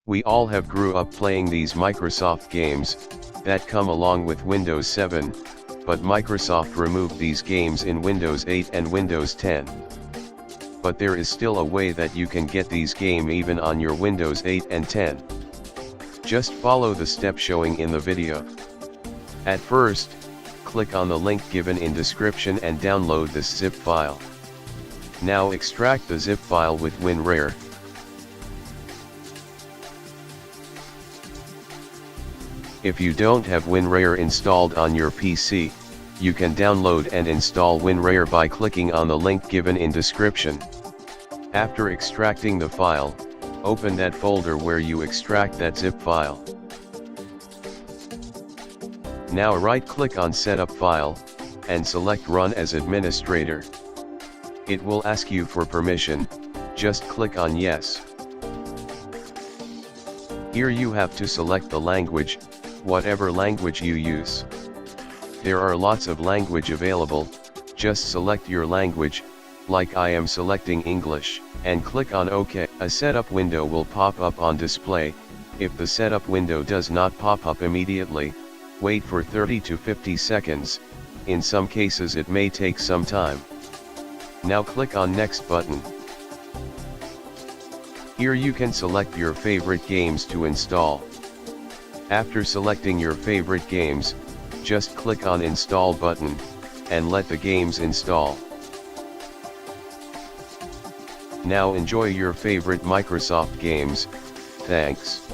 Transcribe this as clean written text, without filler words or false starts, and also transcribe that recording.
We all have grew up playing these Microsoft games that come along with Windows 7, but Microsoft removed these games in Windows 8 and Windows 10. But there is still a way that you can get these games even on your Windows 8 and 10. Just follow the steps showing in the video. At first, click on the link given in description and download this zip file. Now extract the zip file with WinRAR. If you don't have WinRAR installed on your PC, you can download and install WinRAR by clicking on the link given in description. After extracting the file, open that folder where you extract that zip file. Now right-click on Setup File, and select Run as Administrator. It will ask you for permission, just click on Yes. Here you have to select the language, whatever language you use. There are lots of language available, just select your language, like I am selecting English, and click on OK. A setup window will pop up on display. If the setup window does not pop up immediately, wait for 30 to 50 seconds, in some cases it may take some time. Now click on Next button. Here you can select your favorite games to install. After selecting your favorite games, just click on Install button, and let the games install. Now enjoy your favorite Microsoft games. Thanks.